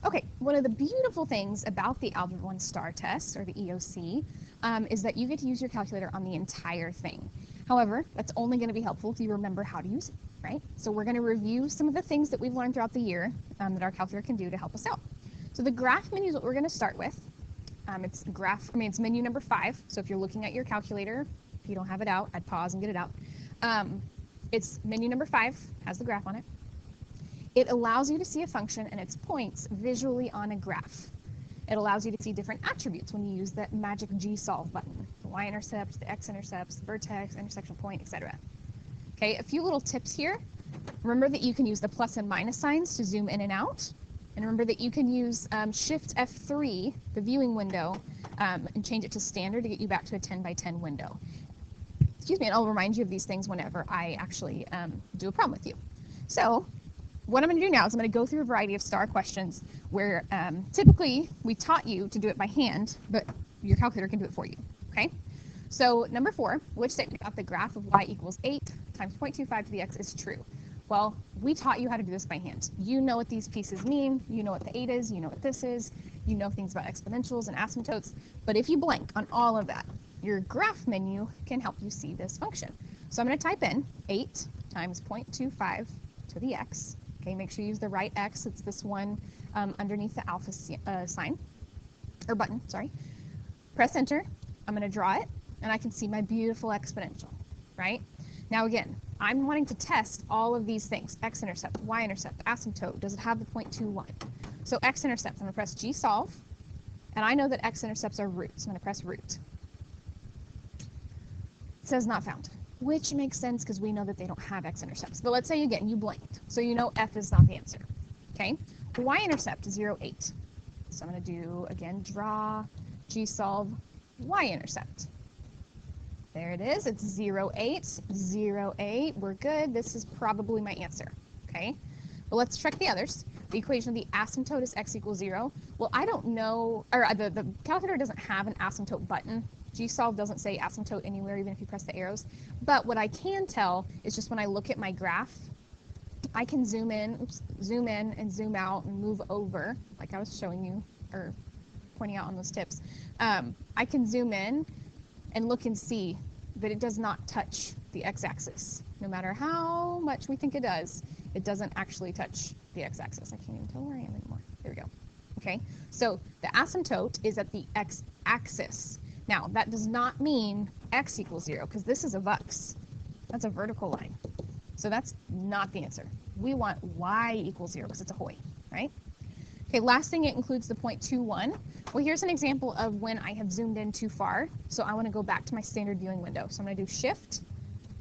Okay, one of the beautiful things about the Algebra 1 STAR test, or the EOC, is that you get to use your calculator on the entire thing. However, that's only going to be helpful if you remember how to use it, right? So we're going to review some of the things that we've learned throughout the year that our calculator can do to help us out. So the graph menu is what we're going to start with. It's menu number 5. So if you're looking at your calculator, if you don't have it out, I'd pause and get it out. It's menu number 5, has the graph on it. It allows you to see a function and its points visually on a graph. It allows you to see different attributes when you use that magic G-solve button, the y-intercept, the x-intercepts, the vertex, intersection point, etc. Okay, a few little tips here. Remember that you can use the plus and minus signs to zoom in and out. And remember that you can use Shift F3, the viewing window, and change it to standard to get you back to a 10 by 10 window. Excuse me, and I'll remind you of these things whenever I actually do a problem with you. So what I'm going to do now is I'm going to go through a variety of STAR questions where typically we taught you to do it by hand, but your calculator can do it for you, okay? So number 4, which statement about the graph of y equals 8 times 0.25 to the x is true? Well, we taught you how to do this by hand. You know what these pieces mean, you know what the 8 is, you know what this is, you know things about exponentials and asymptotes, but if you blank on all of that, your graph menu can help you see this function. So I'm going to type in 8 times 0.25 to the x. Okay, make sure you use the right x. It's this one underneath the alpha sign, or button, sorry. Press enter. I'm going to draw it, and I can see my beautiful exponential, right? Now again, I'm wanting to test all of these things. X-intercept, y-intercept, asymptote. Does it have the 0.21? So x-intercept, I'm going to press G-solve, and I know that x-intercepts are roots. I'm going to press root. It says not found, which makes sense because we know that they don't have x-intercepts. But let's say again, you blanked, so you know f is not the answer, okay? Y-intercept is 0.8. So I'm going to do, again, draw, G-solve, y-intercept. There it is, it's 0.8, 0.8, we're good. This is probably my answer, okay? But let's check the others. The equation of the asymptote is x equals 0. Well, I don't know, or the calculator doesn't have an asymptote button. G-solve doesn't say asymptote anywhere, even if you press the arrows. But what I can tell is just when I look at my graph, I can zoom in and zoom out and move over, like I was showing you, or pointing out on those tips. I can zoom in and look and see that it does not touch the x-axis. No matter how much we think it doesn't actually touch the x-axis. I can't even tell where I am anymore. There we go. Okay, so the asymptote is at the x-axis. Now, that does not mean x equals 0, because this is a vux. That's a vertical line. So that's not the answer. We want y equals 0, because it's a hoy, right? Okay, last thing, it includes the 0.21. Well, here's an example of when I have zoomed in too far. So I want to go back to my standard viewing window. So I'm going to do Shift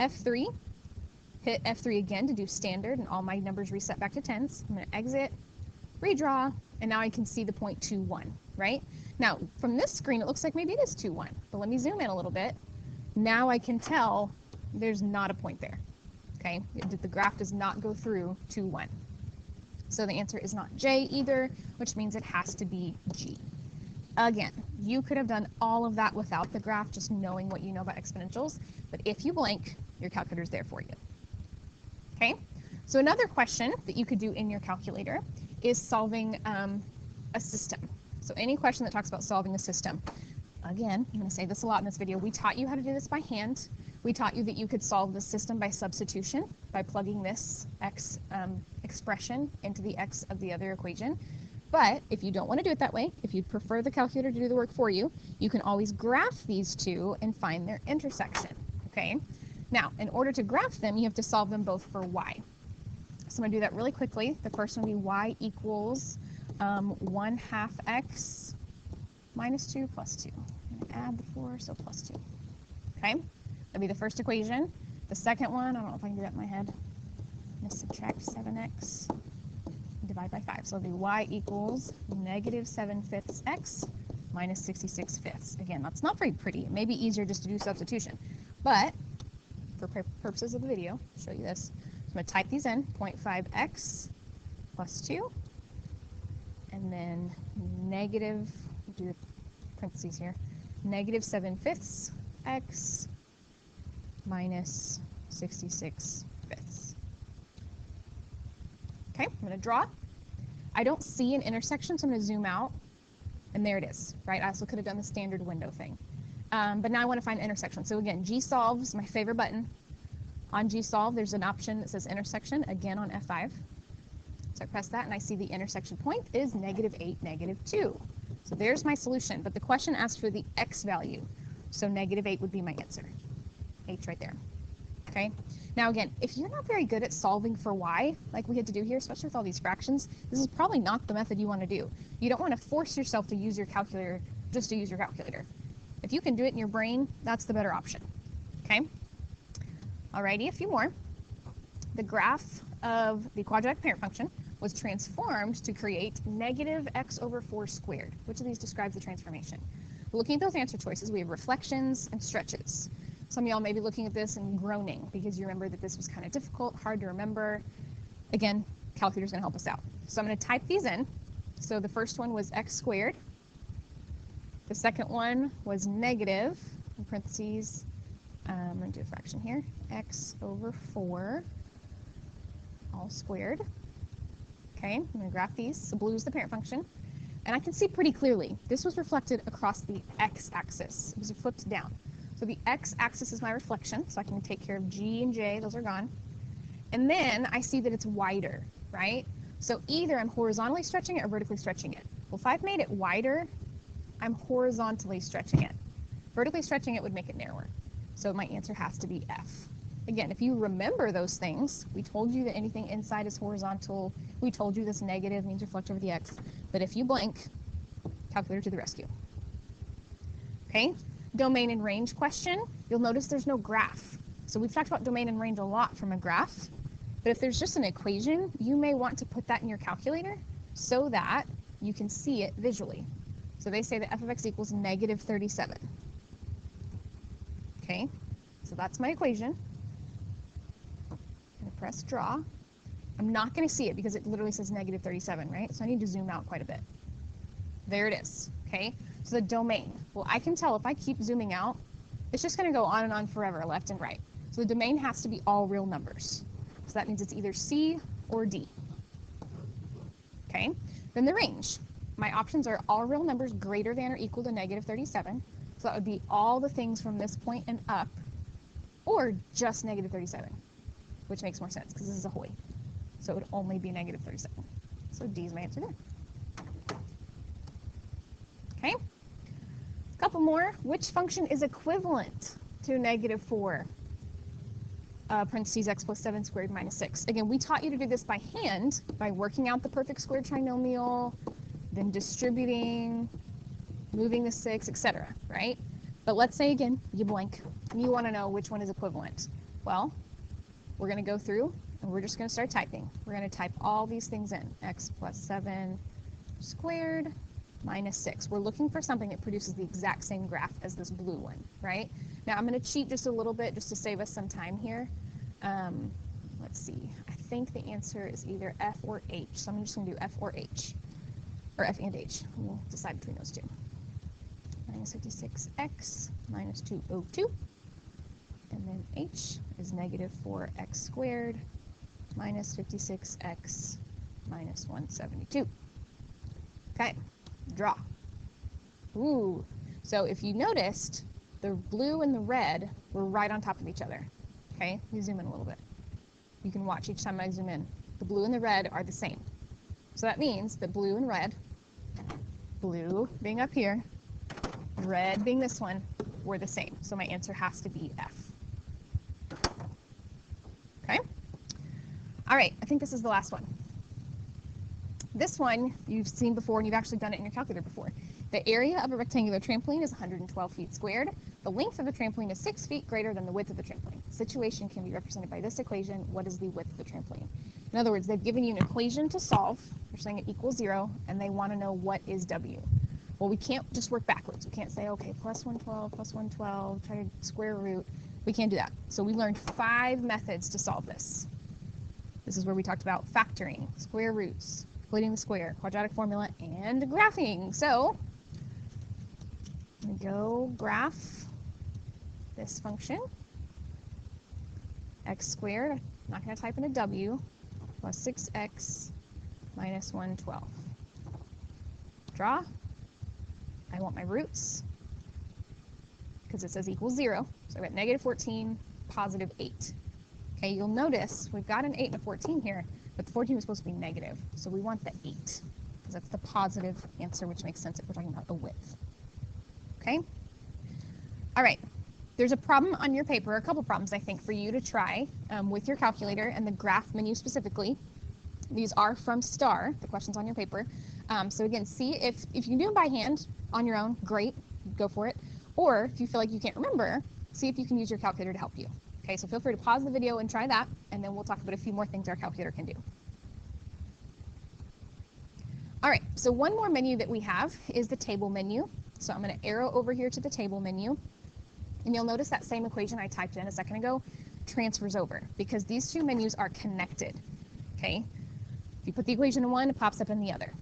F3, hit F3 again to do standard, and all my numbers reset back to 10s. I'm going to exit, redraw, and now I can see the 0.21, right? Now, from this screen, it looks like maybe it is 2.1, but let me zoom in a little bit. Now I can tell there's not a point there, okay? The graph does not go through 2.1. So the answer is not J either, which means it has to be G. Again, you could have done all of that without the graph, just knowing what you know about exponentials, but if you blank, your calculator's there for you. Okay, so another question that you could do in your calculator is solving a system. So any question that talks about solving a system. Again, I'm going to say this a lot in this video. We taught you how to do this by hand. We taught you that you could solve the system by substitution, by plugging this x expression into the x of the other equation. But if you don't want to do it that way, if you'd prefer the calculator to do the work for you, you can always graph these two and find their intersection, okay? Now, in order to graph them, you have to solve them both for y. So I'm going to do that really quickly. The first one will be y equals 1/2 x minus 2 plus 2. I'm going to add the 4, so plus 2. Okay, that'll be the first equation. The second one, I don't know if I can do that in my head. I'm going to subtract 7x and divide by 5. So it'll be y equals negative 7/5 x minus 66/5. Again, that's not very pretty. It may be easier just to do substitution. But for purposes of the video, I'll show you this. I'm going to type these in, 0.5x plus 2, and then negative, do the parentheses here, negative 7/5 x minus 66/5. Okay, I'm going to draw. I don't see an intersection, so I'm going to zoom out, and there it is, right? I also could have done the standard window thing. But now I want to find intersection. So again, Gsolve is my favorite button. On Gsolve, there's an option that says intersection, again on F5. So I press that, and I see the intersection point is -8, -2. So there's my solution, but the question asks for the x value. So -8 would be my answer. H right there. Okay. Now again, if you're not very good at solving for y, like we had to do here, especially with all these fractions, this is probably not the method you want to do. You don't want to force yourself to use your calculator just to use your calculator. If you can do it in your brain, that's the better option. Okay. Alrighty, a few more. The graph of the quadratic parent function was transformed to create -x/4². Which of these describes the transformation? Looking at those answer choices, we have reflections and stretches. Some of y'all may be looking at this and groaning because you remember that this was kind of difficult, hard to remember. Again, calculator's going to help us out. So I'm going to type these in. So the first one was x². The second one was negative, in parentheses, I'm going to do a fraction here, x/4 all squared. Okay, I'm going to graph these. So blue is the parent function. And I can see pretty clearly, this was reflected across the x-axis. It was flipped down. So the x-axis is my reflection, so I can take care of G and J, those are gone. And then I see that it's wider, right? So either I'm horizontally stretching it or vertically stretching it. Well, if I've made it wider, I'm horizontally stretching it. Vertically stretching it would make it narrower. So my answer has to be F. Again, if you remember those things, we told you that anything inside is horizontal. We told you this negative means reflect over the x. But if you blank, calculator to the rescue. Okay, domain and range question. You'll notice there's no graph. So we've talked about domain and range a lot from a graph. But if there's just an equation, you may want to put that in your calculator so that you can see it visually. So they say that f of x equals -37. Okay, so that's my equation. I'm going to press draw. I'm not going to see it because it literally says -37, right? So I need to zoom out quite a bit. There it is, okay? So the domain, well, I can tell if I keep zooming out, it's just going to go on and on forever, left and right. So the domain has to be all real numbers. So that means it's either C or D. Okay, then the range. My options are all real numbers greater than or equal to -37. So that would be all the things from this point and up, or just -37, which makes more sense because this is a Hoy. So it would only be -37. So D is my answer there. Okay, a couple more. Which function is equivalent to -4? Parentheses x plus 7 squared minus 6. Again, we taught you to do this by hand, by working out the perfect squared trinomial, then distributing, moving the 6, etc., right? But let's say, again, you blank, and you want to know which one is equivalent. Well, we're going to go through, and we're just going to start typing. We're going to type all these things in. X plus 7 squared minus 6. We're looking for something that produces the exact same graph as this blue one, right? Now, I'm going to cheat just a little bit just to save us some time here. Let's see. I think the answer is either F or H. So I'm just going to do F or H. Or F and H. We'll decide between those two. -56x minus 202. And then H is -4x squared minus 56x minus 172. Okay, draw. Ooh, so if you noticed, the blue and the red were right on top of each other. Okay, let me zoom in a little bit. You can watch each time I zoom in. The blue and the red are the same. So that means that blue and red, blue being up here, red being this one, were the same. So my answer has to be F. Okay? All right, I think this is the last one. This one you've seen before, and you've actually done it in your calculator before. The area of a rectangular trampoline is 112 feet squared. The length of the trampoline is 6 feet greater than the width of the trampoline. The situation can be represented by this equation. What is the width of the trampoline? In other words, they've given you an equation to solve. They're saying it equals 0, and they want to know what is W. Well, we can't just work backwards. We can't say, okay, plus 112, try to square root. We can't do that. So we learned 5 methods to solve this. This is where we talked about factoring, square roots, splitting the square, quadratic formula, and graphing. So I'm going to go graph this function, x squared, I'm not going to type in a w, plus 6x minus 112. Draw. I want my roots because it says equals 0. So I've got negative 14, positive 8. Okay, you'll notice we've got an 8 and a 14 here, but the 14 is supposed to be negative. So we want the 8 because that's the positive answer, which makes sense if we're talking about the width. Okay? All right. There's a problem on your paper, a couple problems I think for you to try with your calculator and the graph menu specifically. These are from STAR, the questions on your paper. So again, see if you can do them by hand on your own, great, go for it. Or if you feel like you can't remember, see if you can use your calculator to help you. Okay, so feel free to pause the video and try that, and then we'll talk about a few more things our calculator can do. All right, so one more menu that we have is the table menu. So I'm going to arrow over here to the table menu, and you'll notice that same equation I typed in a second ago transfers over because these two menus are connected. Okay, if you put the equation in one, it pops up in the other.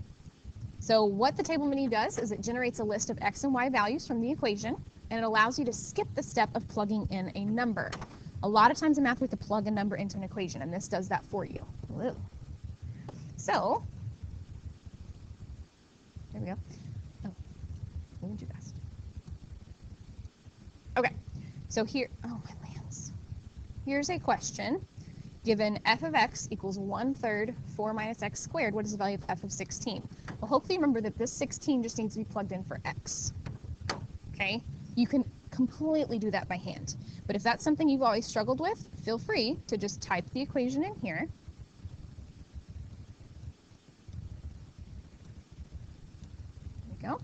So what the table menu does is it generates a list of x and y values from the equation, and it allows you to skip the step of plugging in a number. A lot of times in math, we have to plug a number into an equation, and this does that for you. Whoa. So, there we go. Oh, moving too fast. Okay, so here, oh my lands. Here's a question. Given f of x equals 1/3 4 minus x squared, what is the value of f of 16? Well, hopefully you remember that this 16 just needs to be plugged in for x. Okay, you can completely do that by hand. But if that's something you've always struggled with, feel free to just type the equation in here. There we go.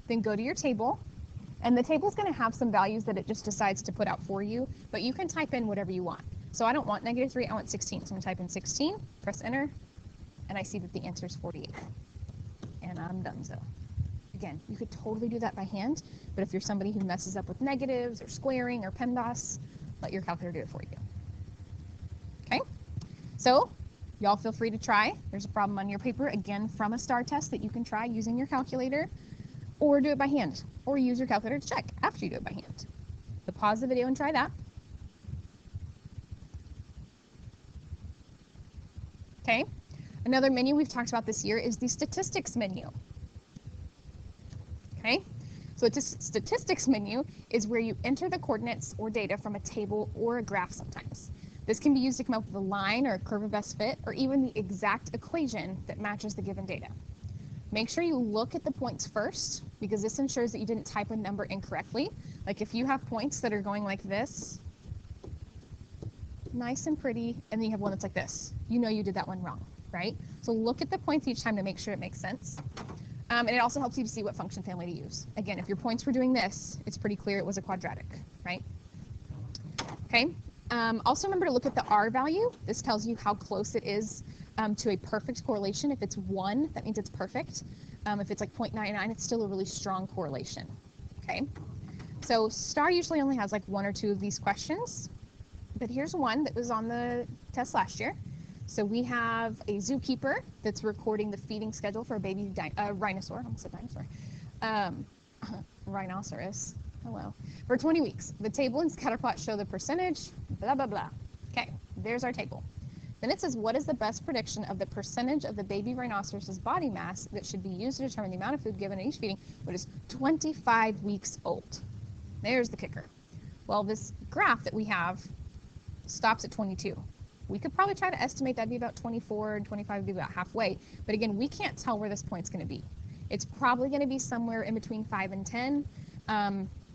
Then go to your table. And the table's going to have some values that it just decides to put out for you, but you can type in whatever you want. So I don't want -3, I want 16. So I'm going to type in 16, press enter, and I see that the answer is 48. And I'm done so. Again, you could totally do that by hand, but if you're somebody who messes up with negatives or squaring or PEMDAS, let your calculator do it for you. Okay, so y'all feel free to try. There's a problem on your paper, again, from a STAR test that you can try using your calculator, or do it by hand, or use your calculator to check after you do it by hand. So pause the video and try that. Okay, another menu we've talked about this year is the statistics menu. Okay, so the statistics menu is where you enter the coordinates or data from a table or a graph sometimes. This can be used to come up with a line or a curve of best fit, or even the exact equation that matches the given data. Make sure you look at the points first, because this ensures that you didn't type a number incorrectly. Like if you have points that are going like this, nice and pretty, and then you have one that's like this, you know you did that one wrong, right? So look at the points each time to make sure it makes sense. And it also helps you to see what function family to use. Again, if your points were doing this, it's pretty clear it was a quadratic, right? Okay. Also remember to look at the R value. This tells you how close it is to a perfect correlation. If it's 1, that means it's perfect. If it's like 0.99, it's still a really strong correlation. Okay. So STAR usually only has like 1 or 2 of these questions, but here's one that was on the test last year. So we have a zookeeper that's recording the feeding schedule for a baby rhinoceros. I almost said dinosaur. Rhinoceros. Hello. For 20 weeks. The table and scatterplot show the percentage, blah, blah, blah. Okay, there's our table. Then it says, what is the best prediction of the percentage of the baby rhinoceros's body mass that should be used to determine the amount of food given at each feeding when it is 25 weeks old? There's the kicker. Well, this graph that we have stops at 22. We could probably try to estimate that'd be about 24, and 25 would be about halfway. But again, we can't tell where this point's going to be. It's probably going to be somewhere in between 5 and 10,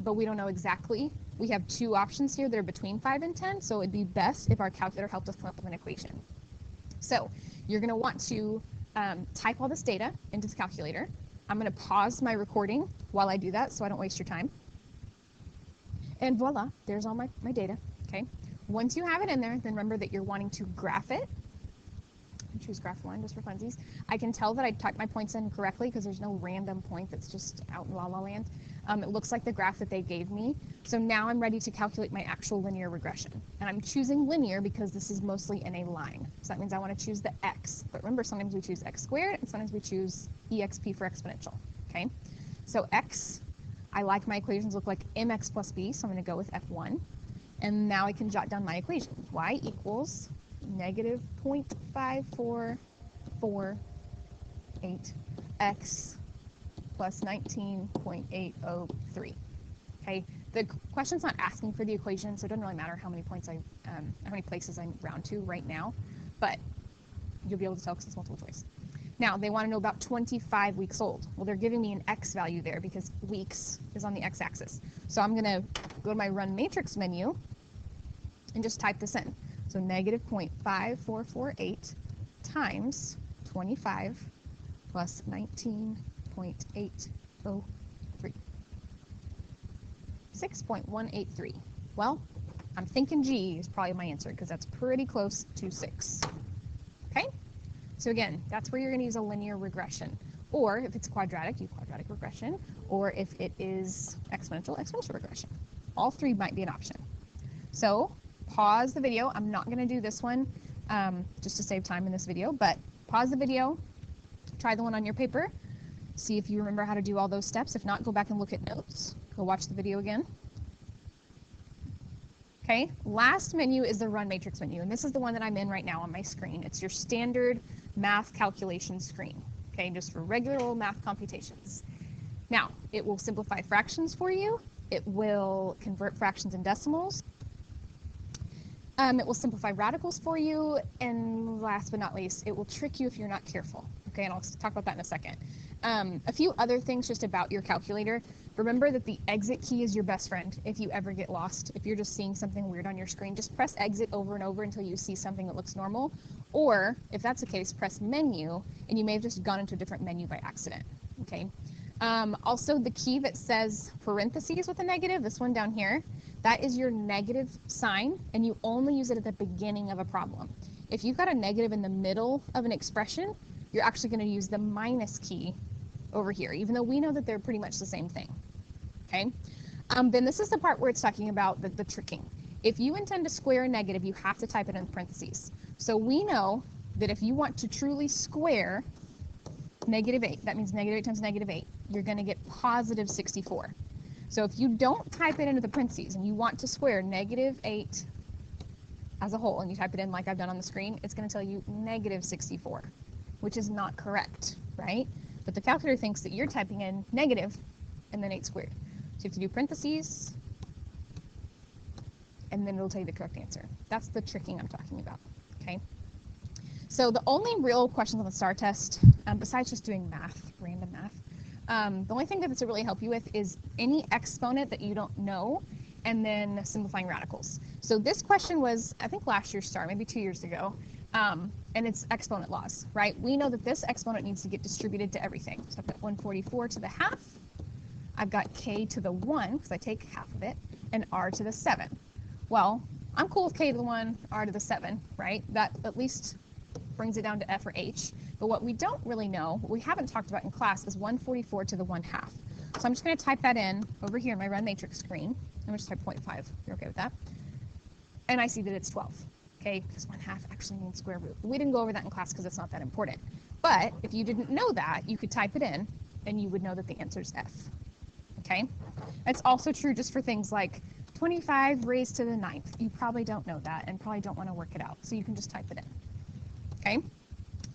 but we don't know exactly. We have 2 options here that are between 5 and 10, so it'd be best if our calculator helped us come up with an equation. So you're going to want to type all this data into the calculator. I'm going to pause my recording while I do that so I don't waste your time. And voila, there's all my data. Okay. Once you have it in there, then remember that you're wanting to graph it. I choose graph line just for funsies. I can tell that I typed my points in correctly because there's no random point that's just out in la la land. It looks like the graph that they gave me. So now I'm ready to calculate my actual linear regression. And I'm choosing linear because this is mostly in a line. So that means I want to choose the x. But remember, sometimes we choose x squared and sometimes we choose exp for exponential. Okay. So x, I like my equations look like mx plus b, so I'm going to go with f1. And now I can jot down my equation. Y equals -0.54 19.8x plus 19.803. Okay, the question's not asking for the equation, so it doesn't really matter how many points how many places I round to right now, but you'll be able to tell because it's multiple choice. Now, they want to know about 25 weeks old. Well, they're giving me an x value there because weeks is on the x-axis. So I'm going to go to my run matrix menu and just type this in. So negative 0.5448 times 25 plus 19.803. 6.183. Well, I'm thinking G is probably my answer because that's pretty close to 6. Okay? So again, that's where you're going to use a linear regression. Or if it's quadratic, use quadratic regression. Or if it is exponential, exponential regression. All three might be an option. So pause the video. I'm not going to do this one just to save time in this video, but pause the video, try the one on your paper, see if you remember how to do all those steps. If not, go back and look at notes. Go watch the video again. Okay, last menu is the run matrix menu, and this is the one that I'm in right now on my screen. It's your standard math calculation screen, okay, just for regular old math computations. Now, it will simplify fractions for you. It will convert fractions and decimals. It will simplify radicals for you, and last but not least, it will trick you if you're not careful. Okay, and I'll talk about that in a second. A few other things just about your calculator. Remember that the exit key is your best friend if you ever get lost. If you're just seeing something weird on your screen, just press exit over and over until you see something that looks normal. Or, if that's the case, press menu, and you may have just gone into a different menu by accident. Okay. Also, the key that says parentheses with a negative, this one down here, that is your negative sign, and you only use it at the beginning of a problem. If you've got a negative in the middle of an expression, you're actually going to use the minus key over here, even though we know that they're pretty much the same thing. Okay. Then this is the part where it's talking about the tricking. If you intend to square a negative, you have to type it in parentheses. So we know that if you want to truly square negative 8, that means negative 8 times negative 8, you're going to get positive 64. So if you don't type it into the parentheses and you want to square negative 8 as a whole, and you type it in like I've done on the screen, it's going to tell you negative 64, which is not correct, right? But the calculator thinks that you're typing in negative and then 8 squared. So you have to do parentheses, and then it'll tell you the correct answer. That's the tricking I'm talking about, okay? So the only real questions on the STAR test, besides just doing math, random math, the only thing that this will really help you with is any exponent that you don't know, and then simplifying radicals. So this question was, I think last year's STAR, maybe 2 years ago, and it's exponent laws, right? We know that this exponent needs to get distributed to everything. So I've got 144 to the half, I've got k to the 1, because I take half of it, and r to the 7. Well, I'm cool with k to the 1, r to the 7, right? That at least brings it down to f or h. But what we don't really know, what we haven't talked about in class, is 144 to the 1/2. So I'm just going to type that in over here in my run matrix screen. I'm going to just type 0.5. You're okay with that? And I see that it's 12. Okay, because 1/2 actually means square root. We didn't go over that in class because it's not that important. But if you didn't know that, you could type it in, and you would know that the answer is f. Okay? It's also true just for things like 25 raised to the 9th. You probably don't know that and probably don't want to work it out, so you can just type it in. Okay?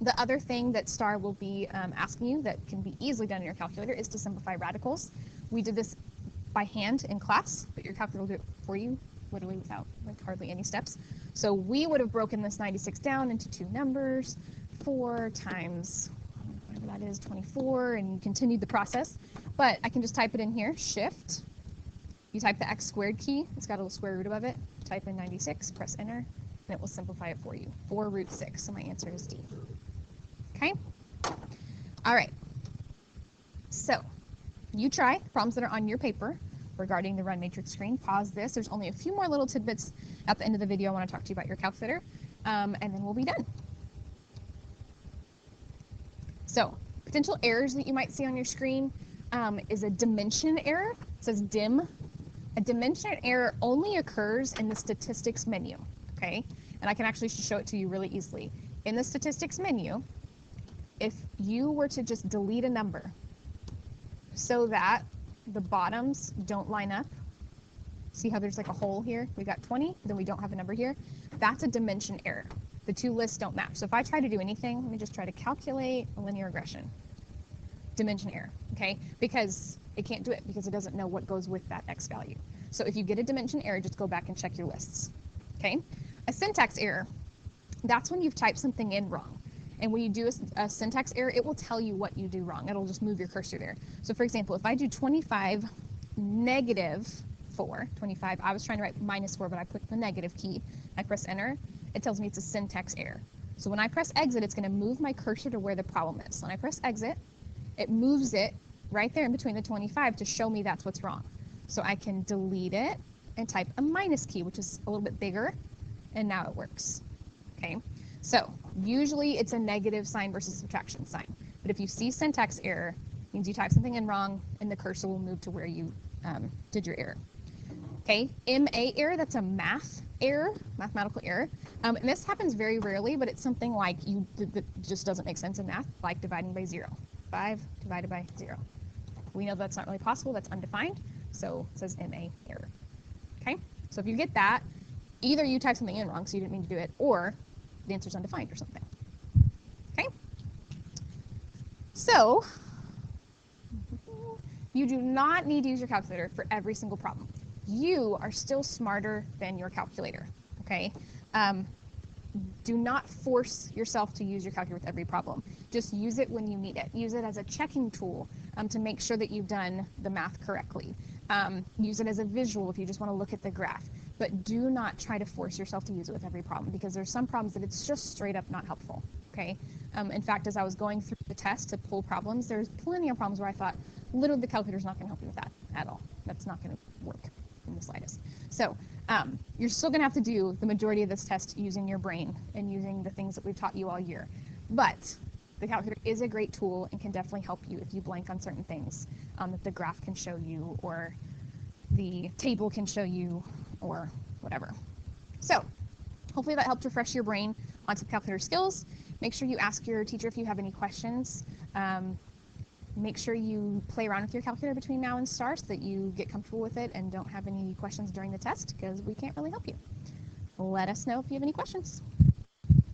The other thing that STAR will be asking you that can be easily done in your calculator is to simplify radicals. We did this by hand in class, but your calculator will do it for you, literally without like hardly any steps. So we would have broken this 96 down into two numbers, 4 times whatever that is, 24, and continued the process. But I can just type it in here, shift. You type the x squared key, it's got a little square root above it, type in 96, press enter, and it will simplify it for you. 4 root 6, so my answer is D. Okay? All right. So, you try the problems that are on your paper regarding the run matrix screen. Pause this. There's only a few more little tidbits at the end of the video I want to talk to you about your calculator, and then we'll be done. So, potential errors that you might see on your screen is a dimension error. It says dim. A dimension error only occurs in the statistics menu, okay? And I can actually show it to you really easily. In the statistics menu, if you were to just delete a number so that the bottoms don't line up, see how there's like a hole here? We got 20, then we don't have a number here. That's a dimension error. The two lists don't match. So if I try to do anything, let me just try to calculate a linear regression. Dimension error, okay? Because it can't do it because it doesn't know what goes with that x value. So if you get a dimension error, just go back and check your lists, okay? A syntax error, that's when you've typed something in wrong. And when you do a syntax error, it will tell you what you do wrong. It'll just move your cursor there. So for example, if I do 25 negative 4, 25, I was trying to write -4, but I put the negative key. I press enter, it tells me it's a syntax error. So when I press exit, it's going to move my cursor to where the problem is. When I press exit, it moves it right there in between the 25 to show me that's what's wrong. So I can delete it and type a minus key, which is a little bit bigger, and now it works. Okay, so usually it's a negative sign versus subtraction sign. But if you see syntax error, it means you type something in wrong and the cursor will move to where you did your error. Okay, MA error, that's a math error, mathematical error. And this happens very rarely, but it's something like that just doesn't make sense in math, like dividing by 0. 5 divided by 0. We know that's not really possible, that's undefined, so it says MA error. Okay, so if you get that, either you type something in wrong, so you didn't mean to do it, or the answer's undefined or something. Okay, so you do not need to use your calculator for every single problem. You are still smarter than your calculator, okay? Do not force yourself to use your calculator with every problem. Just use it when you need it. Use it as a checking tool to make sure that you've done the math correctly. Use it as a visual if you just want to look at the graph. But do not try to force yourself to use it with every problem, because there's some problems that it's just straight up not helpful, okay? In fact, as I was going through the test to pull problems, there's plenty of problems where I thought, literally the calculator's not going to help you with that at all. That's not going to work in the slightest. So you're still going to have to do the majority of this test using your brain and using the things that we've taught you all year. But the calculator is a great tool and can definitely help you if you blank on certain things that the graph can show you, or the table can show you, or whatever. So hopefully that helped refresh your brain on some calculator skills. Make sure you ask your teacher if you have any questions. Make sure you play around with your calculator between now and STAR so that you get comfortable with it and don't have any questions during the test, because we can't really help you. Let us know if you have any questions.